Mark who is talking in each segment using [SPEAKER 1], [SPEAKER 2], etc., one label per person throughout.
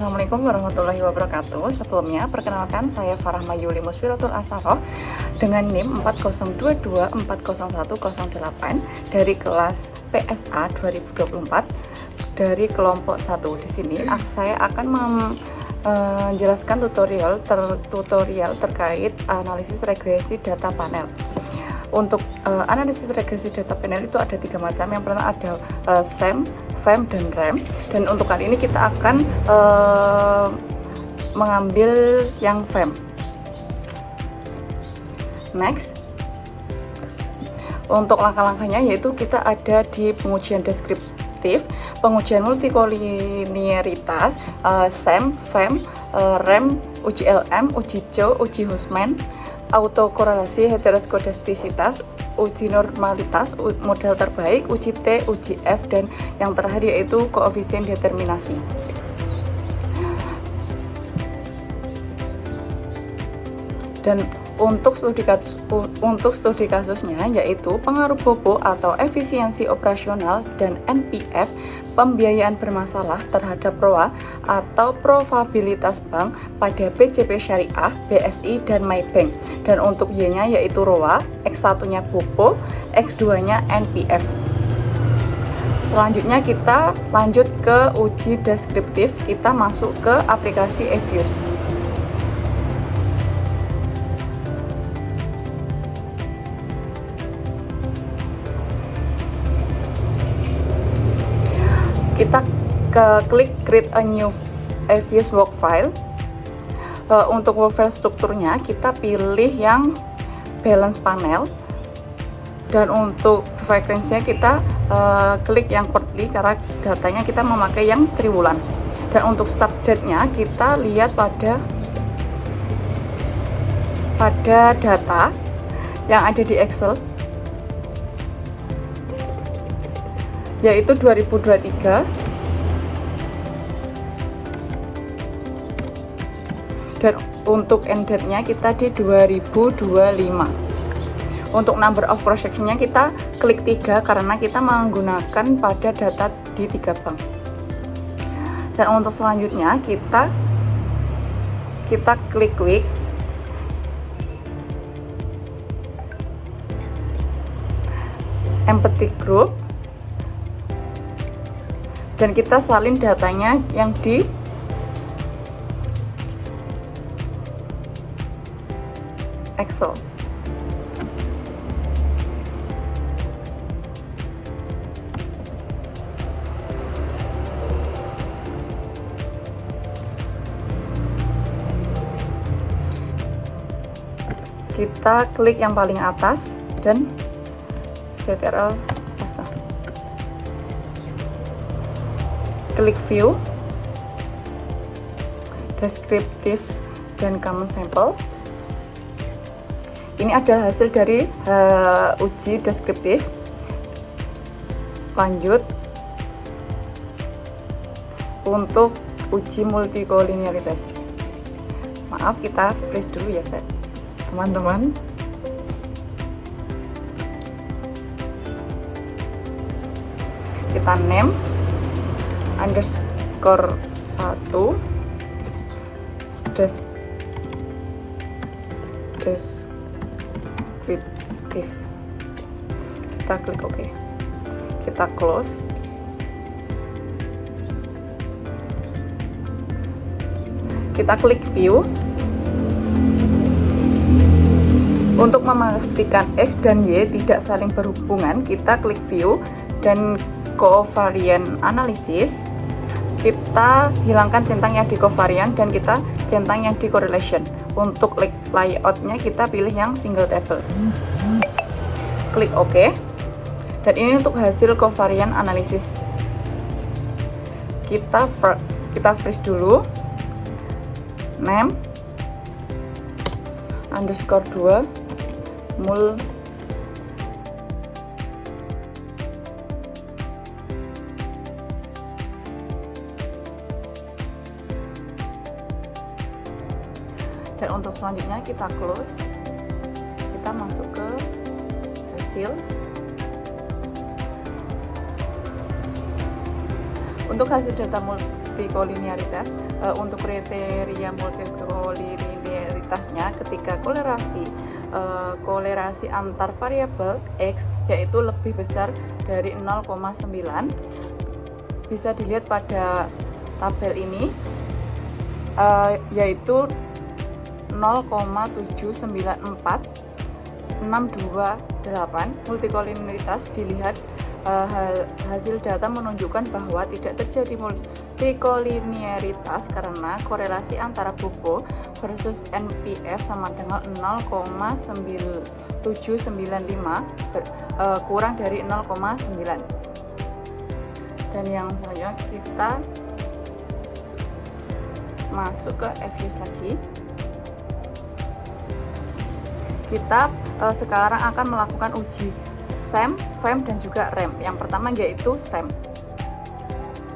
[SPEAKER 1] Assalamualaikum warahmatullahi wabarakatuh. Sebelumnya, perkenalkan saya Farah Mayuli Musfiratul Asaroh dengan NIM 4022401008 dari kelas PSA 2024 dari kelompok 1. Di sini saya akan menjelaskan tutorial terkait analisis regresi data panel. Untuk analisis regresi data panel itu ada 3 macam. Yang pertama ada SEM, FEM, dan REM. Dan untuk kali ini kita akan mengambil yang FEM. Next, untuk langkah-langkahnya yaitu kita ada di pengujian deskriptif, pengujian multikoliniaritas, SEM, FEM, REM, uji LM, uji Cho, uji Hussman, autokorelasi heteroskodastisitas, uji normalitas, model terbaik, uji T, uji F, dan yang terakhir yaitu koefisien determinasi. Dan untuk studi kasusnya yaitu pengaruh Bobo atau efisiensi operasional dan NPF, pembiayaan bermasalah terhadap ROA atau probabilitas bank pada BCP Syariah, BSI, dan Maybank. Dan untuk Y-nya yaitu ROA, X1-nya Bobo, X2-nya NPF. Selanjutnya kita lanjut ke uji deskriptif, kita masuk ke aplikasi eViews. Kita klik create a new eViews work file. Untuk work file strukturnya kita pilih yang balance panel, dan untuk frekuensinya kita klik yang quarterly karena datanya kita memakai yang triwulan. Dan untuk start date-nya kita lihat pada data yang ada di Excel, yaitu 2023, dan untuk end date-nya kita di 2025. Untuk number of projection-nya kita klik 3 karena kita menggunakan pada data di 3 bank. Dan untuk selanjutnya kita klik week, empathy group, dan kita salin datanya yang di Excel. Kita klik yang paling atas dan CTRL paste. Klik view, descriptive, dan common sample. Ini adalah hasil dari uji deskriptif. Lanjut untuk uji multikolinialitas. Maaf, kita freeze dulu ya teman-teman. Kita name underscore 1 deskriptif. Kita klik OK. Kita close. Kita klik view. Untuk memastikan X dan Y tidak saling berhubungan, kita klik view dan covariant analysis. Kita hilangkan centang yang di covariant dan kita centang yang di correlation. Untuk layoutnya kita pilih yang single table. Klik OK. Dan ini untuk hasil covariant analysis. Kita freeze dulu. Name underscore 2 mul dan untuk selanjutnya kita close. Kita masuk ke hasil. Untuk hasil data multikolinearitas, untuk kriteria multikolinearitasnya ketika kolerasi antar variabel X yaitu lebih besar dari 0,9, bisa dilihat pada tabel ini, yaitu 0,794,628. Multikolinearitas dilihat, hasil data menunjukkan bahwa tidak terjadi multikolinearitas karena korelasi antara buko versus NPF sama dengan 0,795, kurang dari 0,9. Dan yang selanjutnya kita masuk ke Fuse lagi. Kita sekarang akan melakukan uji SEM, FEM, dan juga REM. Yang pertama yaitu SEM.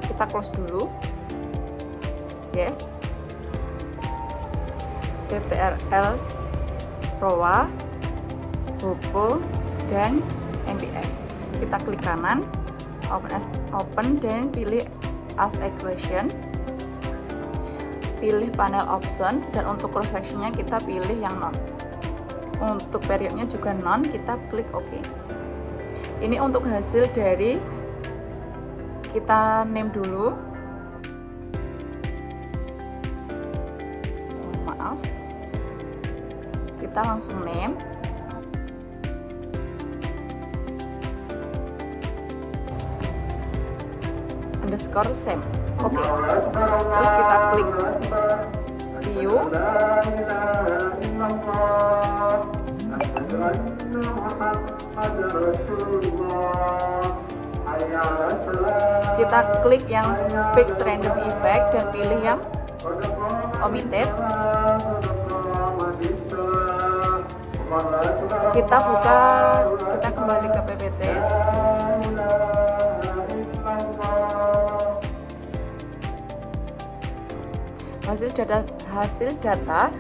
[SPEAKER 1] Kita close dulu. Yes. CTRL, ROA, Bobo, dan MPF. Kita klik kanan, open dan pilih as equation. Pilih panel option, dan untuk cross sectionnya kita pilih yang non. Untuk periodnya juga non, kita klik OK. Ini untuk hasil dari, kita name dulu. Maaf, kita langsung name. Underscore SEM. Oke. Terus kita klik view. Kita klik yang fix random effect dan pilih yang omitted. Kita kembali ke PPT. Hasil data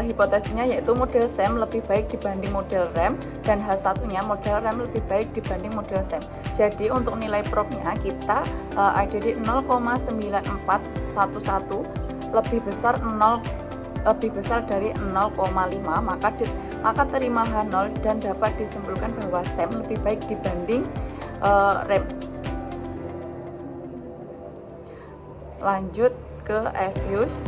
[SPEAKER 1] hipotesisnya yaitu model SEM lebih baik dibanding model REM, dan H1-nya model REM lebih baik dibanding model SEM. Jadi untuk nilai probnya kita ada di 0,9411, lebih besar dari 0,5, maka terima H0 dan dapat disimpulkan bahwa SEM lebih baik dibanding REM. Lanjut ke Fuse.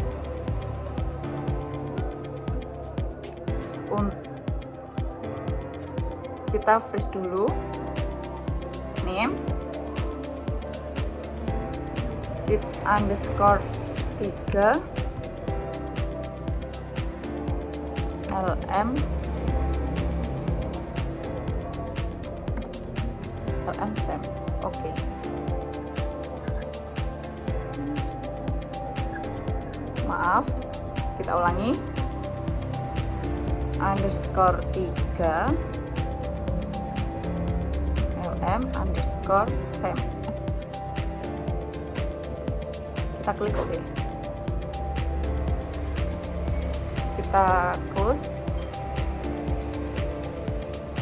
[SPEAKER 1] Kita freeze dulu, name, hit underscore 3, LM SEM. Oke. Maaf, kita ulangi. Underscore 3 LM underscore SEM. Kita klik OK. Kita close.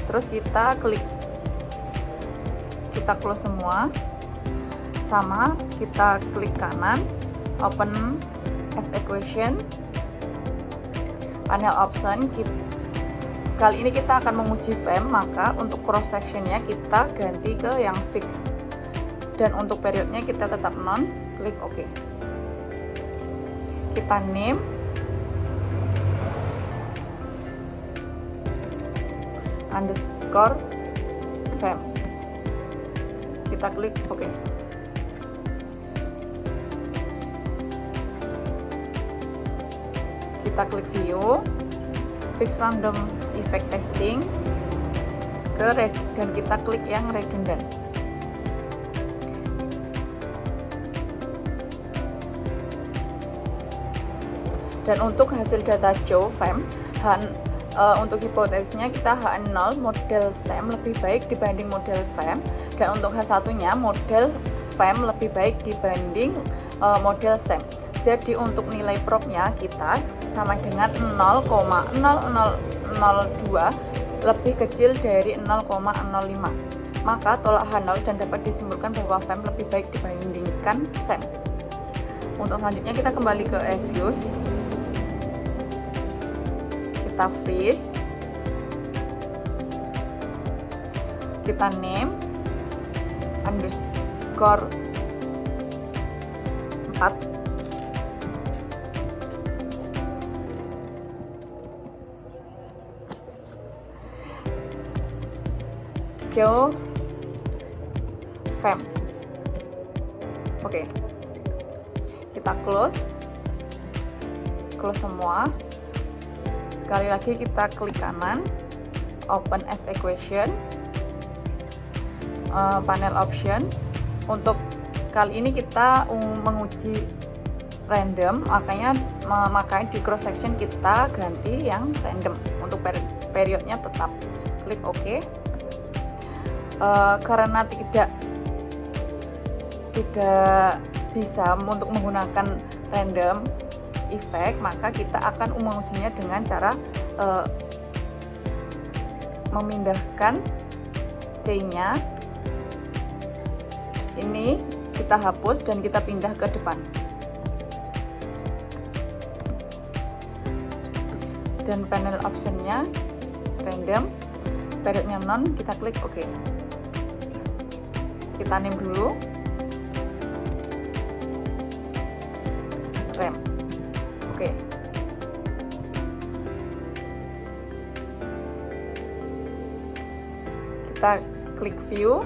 [SPEAKER 1] Terus kita close semua. Sama, kita klik kanan, open as equation, panel option. Kali ini kita akan menguji FEM, maka untuk cross sectionnya kita ganti ke yang fix, dan untuk periodnya kita tetap non, klik OK. Kita name, underscore FEM, kita klik OK. Kita klik view, fix random effect testing, dan kita klik yang redundant. Dan untuk hasil data show FEM, untuk hipotesisnya kita H0 model SEM lebih baik dibanding model FEM, dan untuk H1-nya model FEM lebih baik dibanding model SEM. Jadi untuk nilai probnya kita sama dengan 0,0002, lebih kecil dari 0,05. Maka tolak H0 dan dapat disimpulkan bahwa FEM lebih baik dibandingkan dibandingkan SEM. Untuk selanjutnya kita kembali ke eViews, kita freeze, kita name underscore 4, Joe Fem. Oke, kita close semua. Sekali lagi kita klik kanan, open as equation, panel option. Untuk kali ini kita menguji random, makanya di cross section kita ganti yang random. Untuk periodnya tetap klik OK. Karena tidak bisa untuk menggunakan random effect, maka kita akan mengujinya dengan cara memindahkan C-nya. Ini kita hapus dan kita pindah ke depan. Dan panel optionnya random, periodnya non, kita klik OK. Kita name dulu, rem. Oke. Kita klik view,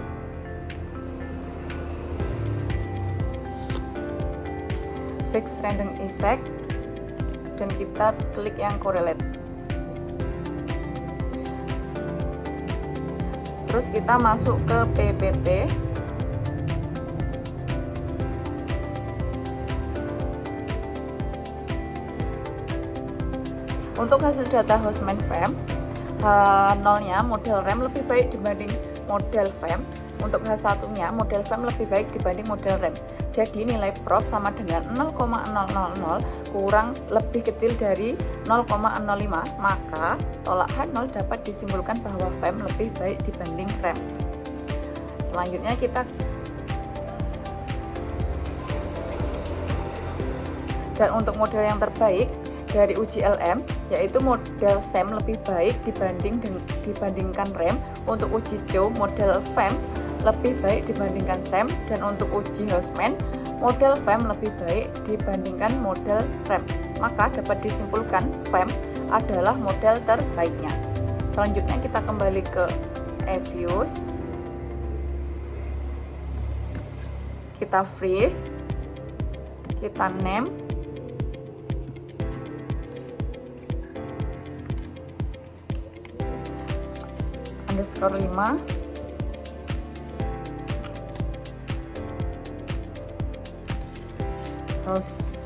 [SPEAKER 1] fix random effect, dan kita klik yang correlate. Terus kita masuk ke PPT. Untuk hasil data Houseman FEM, nolnya model rem lebih baik dibanding model FEM. Untuk H1-nya model FEM lebih baik dibanding model rem. Jadi nilai prop sama dengan 0,000 kurang lebih kecil dari 0,05, maka tolak H0 dapat disimpulkan bahwa FEM lebih baik dibanding rem. Selanjutnya kita dan untuk model yang terbaik dari uji LM, yaitu model SEM lebih baik dibandingkan rem. Untuk uji Joe, model FEM lebih baik dibandingkan SEM, dan untuk uji Houseman, model FEM lebih baik dibandingkan model rem. Maka dapat disimpulkan FEM adalah model terbaiknya. Selanjutnya kita kembali ke eViews, kita freeze, kita name, underscore 5, Houseman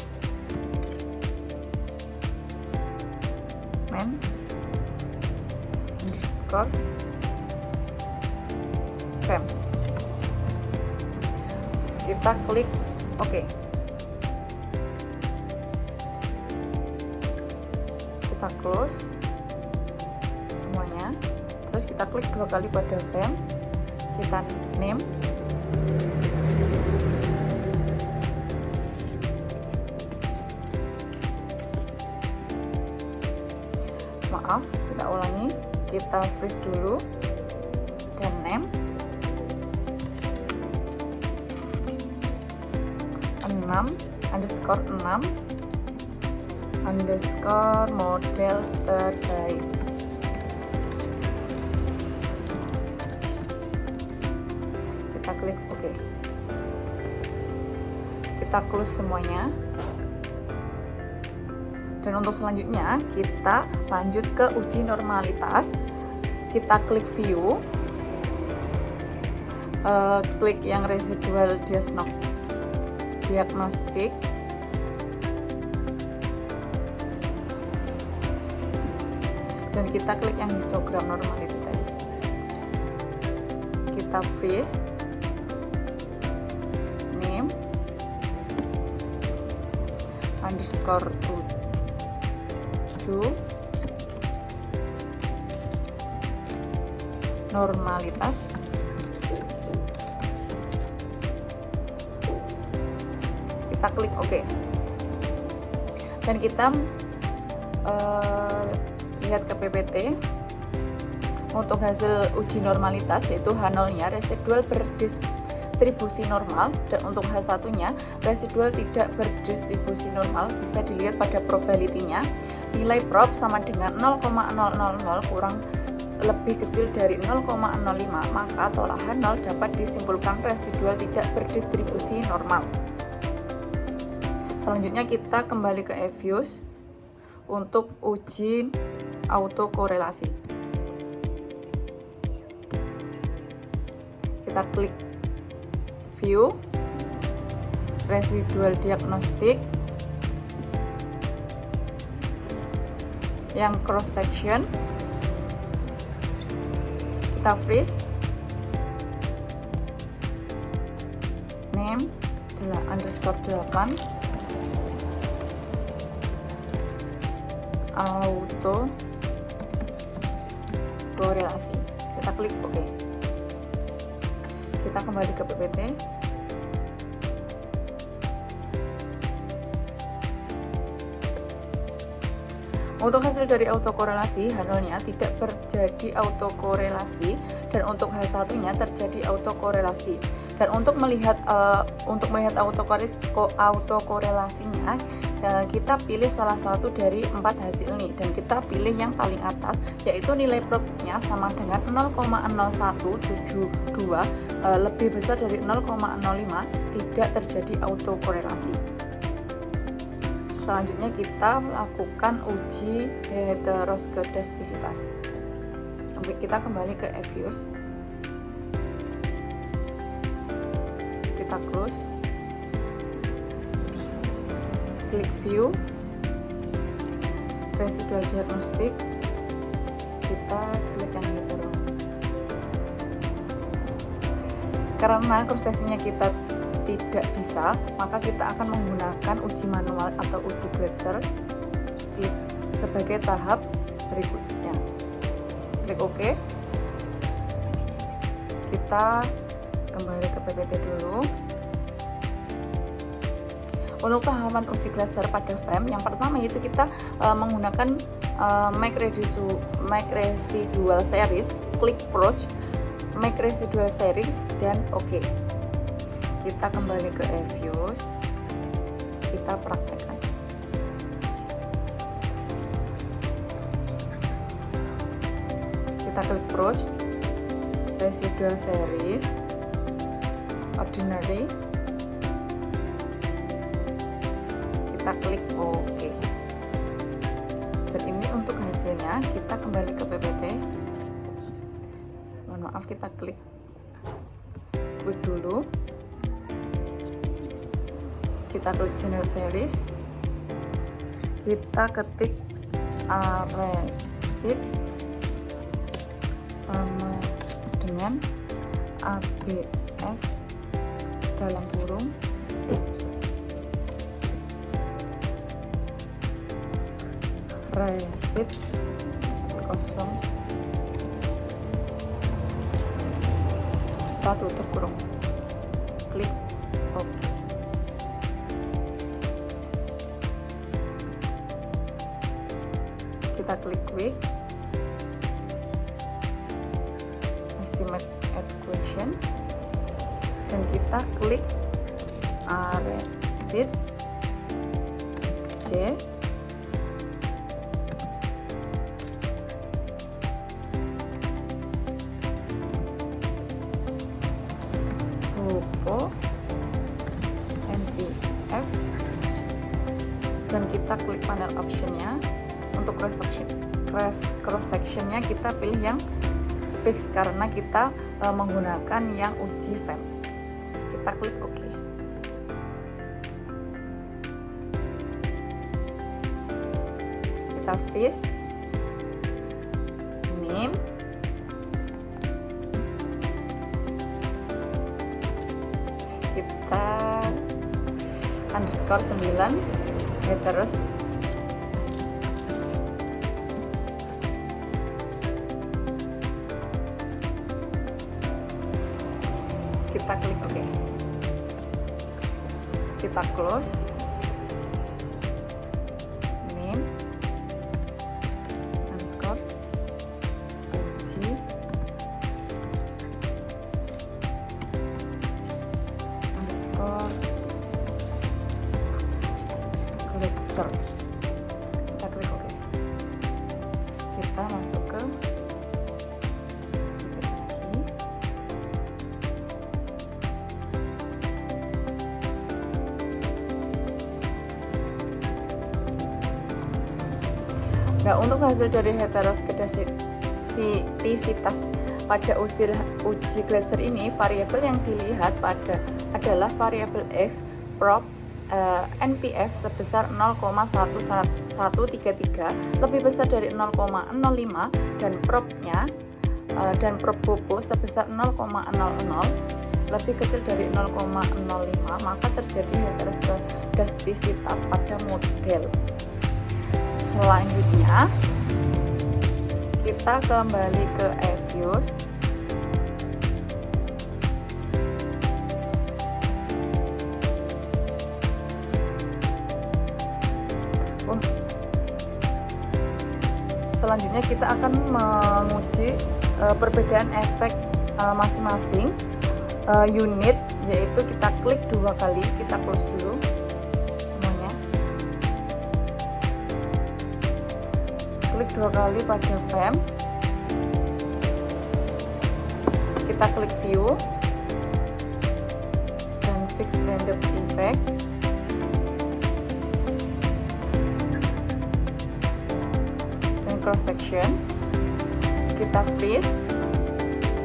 [SPEAKER 1] underscore FEM. Kita klik OK. Kita close semuanya. Terus kita klik 2 kali pada FEM, kita name, maaf, kita ulangi, kita freeze dulu dan name 6 underscore model terbaik. Kita klik OK. Kita close semuanya. Dan untuk selanjutnya kita lanjut ke uji normalitas. Kita klik view, klik yang residual diagnostik, dan kita klik yang histogram normalitas. Kita freeze, name underscore 2 normalitas, kita klik OK. Dan kita lihat ke PPT. Untuk hasil uji normalitas yaitu H0-nya residual berdistribusi normal, dan untuk H1-nya residual tidak berdistribusi normal. Bisa dilihat pada probability-nya, nilai prob sama dengan 0,000 kurang lebih kecil dari 0,05, maka tolak H0 dapat disimpulkan residual tidak berdistribusi normal. Selanjutnya kita kembali ke eViews untuk uji autokorelasi. Kita klik view, residual diagnostic, yang cross section, kita freeze, name _8, auto korelasi. Kita klik OK. Kita kembali ke PPT. Untuk hasil dari autokorelasi, H0-nya tidak terjadi autokorelasi, dan untuk H1-nya terjadi autokorelasi. Dan untuk melihat autokorelasinya, kita pilih salah satu dari 4 hasil ini, dan kita pilih yang paling atas, yaitu nilai probnya sama dengan 0,0172, lebih besar dari 0,05, tidak terjadi autokorelasi. Selanjutnya kita melakukan uji heteroskedastisitas. Kita kembali ke eViews, kita close, klik view, residual diagnostic, kita klik yang hetero. Karena prosesnya kita tidak bisa, maka kita akan menggunakan uji manual atau uji Glasser sebagai tahap berikutnya. Klik OK. Kita kembali ke PPT dulu. Untuk tahapan uji Glasser pada frame, yang pertama yaitu kita menggunakan make residual series, klik approach, make residual series, dan OK. Kita kembali ke eViews, kita praktekkan. Kita klik approach, residual series, ordinary, kita klik OK. Dan ini untuk hasilnya. Kita kembali ke PPT. Mohon maaf, kita klik dulu. Kita klik channel series, kita ketik aresid sama dengan ABS dalam kurung resid kosong, kita tutup kurung, klik OK. Kita klik quick, estimate equation, dan kita klik aresid C, Hupo, NPF, dan kita klik panel optionnya. Untuk cross sectionnya kita pilih yang fix karena kita menggunakan yang uji FEM. Kita klik OK. Kita freeze, name, kita _9, terus kita klik OK. kita close. Name underscore uji underscore Glitzer. Kita klik OK. Kita masuk ke Nah, untuk hasil dari heteroskedastisitas pada uji Glitzer ini, variabel yang dilihat adalah variabel X prop NPF sebesar 0,1133 lebih besar dari 0,05 dan propnya dan prop bobo sebesar 0,00 lebih kecil dari 0,05, maka terjadi heteroskedastisitas pada model. Selanjutnya kita kembali ke eViews. Selanjutnya kita akan menguji perbedaan efek masing-masing unit, yaitu kita klik 2 kali, kita close dulu semuanya. Klik 2 kali pada frame, kita klik view dan fix random effect. Dan cross section kita freeze,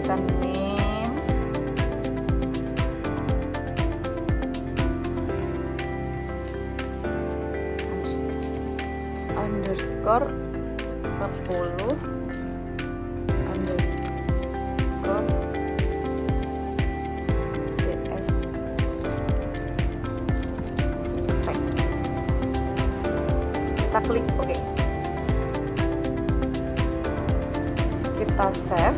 [SPEAKER 1] kita name underscore 10 underscore cs effect. Kita klik OK. Kita save.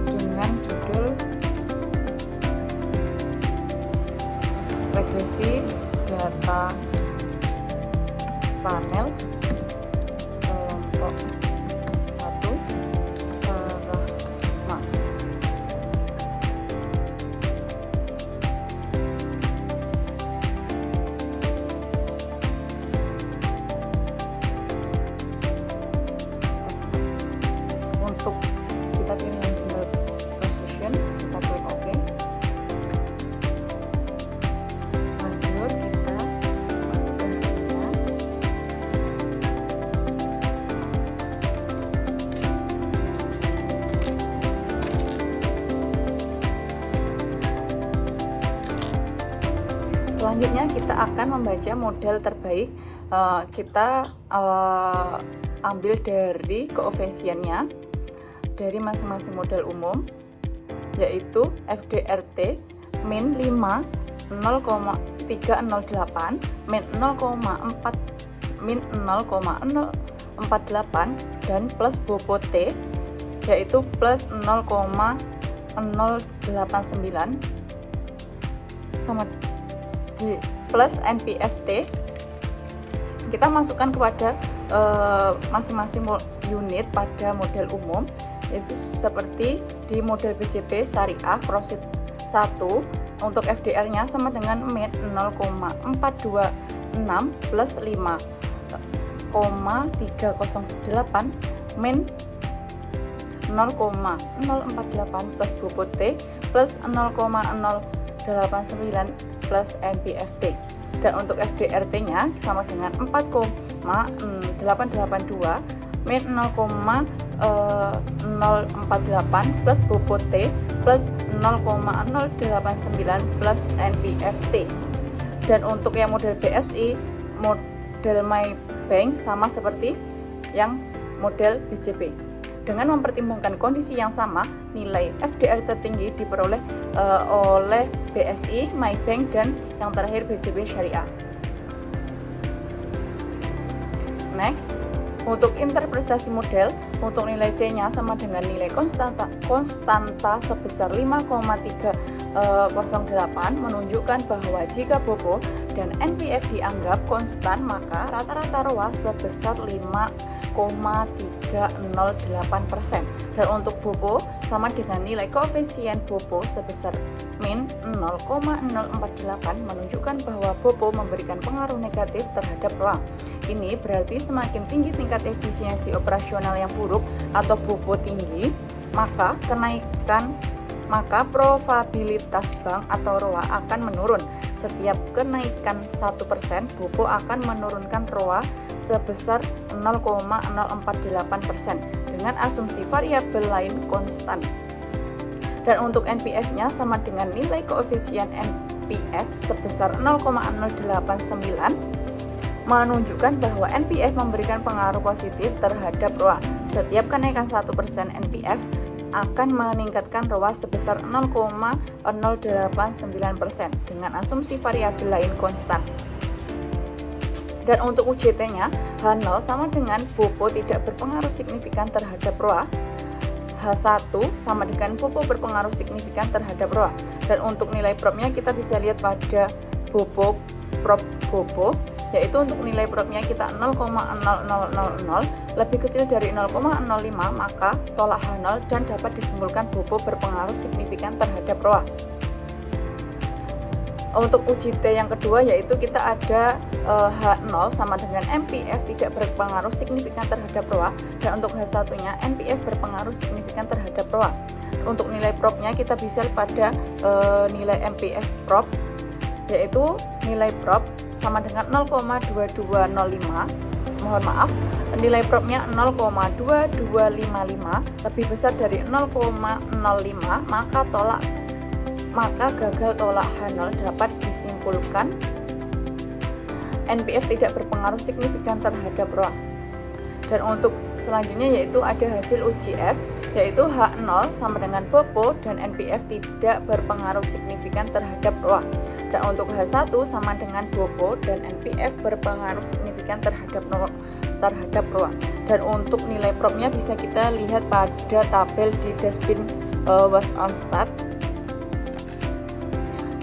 [SPEAKER 1] Dengan judul regresi data panel kelompok 1 Rahma. Untuk kita pilih yang single position, kita klik OK. Lanjut kita masuk ke hasilnya. Selanjutnya kita akan membaca model terbaik. Kita ambil dari koefisiennya dari masing-masing model umum, yaitu FDRT min 5 0,308, min 0,048 dan plus bobo T yaitu plus 0,089 sama di plus NPFT. Kita masukkan kepada masing-masing unit pada model umum, itu seperti di model BCP Syariah Krosit 1 untuk FDR-nya sama dengan min 0,426 plus 5,308 min 0,048 plus bobo T plus 0,089 plus NPFT. Dan untuk FDRT-nya sama dengan 4,882 min 0,048 plus bobo T plus 0,089 plus NPFT. Dan untuk yang model BSI, model MyBank sama seperti yang model BCP. Dengan mempertimbangkan kondisi yang sama, nilai FDR tertinggi diperoleh oleh BSI, MyBank, dan yang terakhir BCP Syariah. Next, Untuk interpretasi model, untuk nilai C-nya sama dengan nilai konstanta sebesar 5,308 menunjukkan bahwa jika BOPO dan NPF dianggap konstan, maka rata-rata ROA sebesar 5,308%. Dan untuk BOPO sama dengan nilai koefisien BOPO sebesar min 0,048 menunjukkan bahwa BOPO memberikan pengaruh negatif terhadap ROA. Ini berarti semakin tinggi tingkat efisiensi operasional yang buruk atau BOPO tinggi, maka probabilitas bank atau ROA akan menurun. Setiap kenaikan 1%, BOPO akan menurunkan ROA sebesar 0,048% dengan asumsi variabel lain konstan. Dan untuk NPF-nya sama dengan nilai koefisien NPF sebesar 0,089 menunjukkan bahwa NPF memberikan pengaruh positif terhadap ROA. Setiap kenaikan 1% NPF akan meningkatkan ROA sebesar 0,089% dengan asumsi variabel lain konstan. Dan untuk UJT-nya, H0 sama dengan BOPO tidak berpengaruh signifikan terhadap ROA. H1 sama dengan BOPO berpengaruh signifikan terhadap ROA. Dan untuk nilai propnya kita bisa lihat pada BOPO, prop BOPO, yaitu untuk nilai propnya kita 0,0000 lebih kecil dari 0,05, maka tolak H0 dan dapat disimpulkan BOPO berpengaruh signifikan terhadap ROA. Untuk UJT yang kedua yaitu kita ada H0 sama dengan NPF tidak berpengaruh signifikan terhadap ROA, dan untuk H1-nya NPF berpengaruh signifikan terhadap ROA. Untuk nilai propnya kita bisa pada nilai NPF prop, yaitu nilai prop sama dengan 0,2205. Mohon maaf, nilai propnya 0,2255 lebih besar dari 0,05, maka gagal tolak H0 dapat disimpulkan NPF tidak berpengaruh signifikan terhadap ROA. Dan untuk selanjutnya yaitu ada hasil UJF, yaitu H0 sama dengan BOPO dan NPF tidak berpengaruh signifikan terhadap ROA. Dan untuk H1 sama dengan BOPO dan NPF berpengaruh signifikan terhadap ROA. Dan untuk nilai propnya bisa kita lihat pada tabel di dashboard WASONSTAT,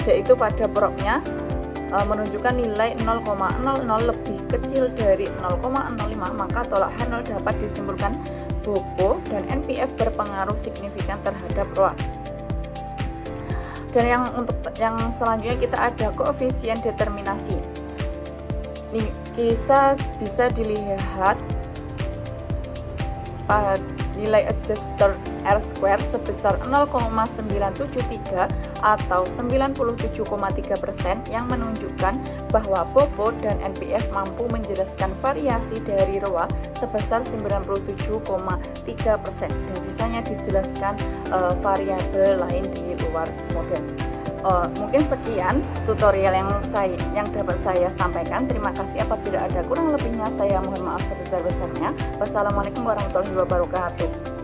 [SPEAKER 1] yaitu pada propnya menunjukkan nilai 0,00 lebih kecil dari 0,05, maka tolak H0 dapat disimpulkan BOPO dan NPF berpengaruh signifikan terhadap ROA. Dan untuk yang selanjutnya kita ada koefisien determinasi. Ini bisa dilihat pada nilai adjusted R-square sebesar 0,973 atau 97,3% yang menunjukkan bahwa BOPO dan NPF mampu menjelaskan variasi dari ROA sebesar 97,3% dan sisanya dijelaskan variabel lain di luar model. Mungkin sekian tutorial yang dapat saya sampaikan. Terima kasih. Apabila ada kurang lebihnya saya mohon maaf sebesar-besarnya. Wassalamualaikum warahmatullahi wabarakatuh.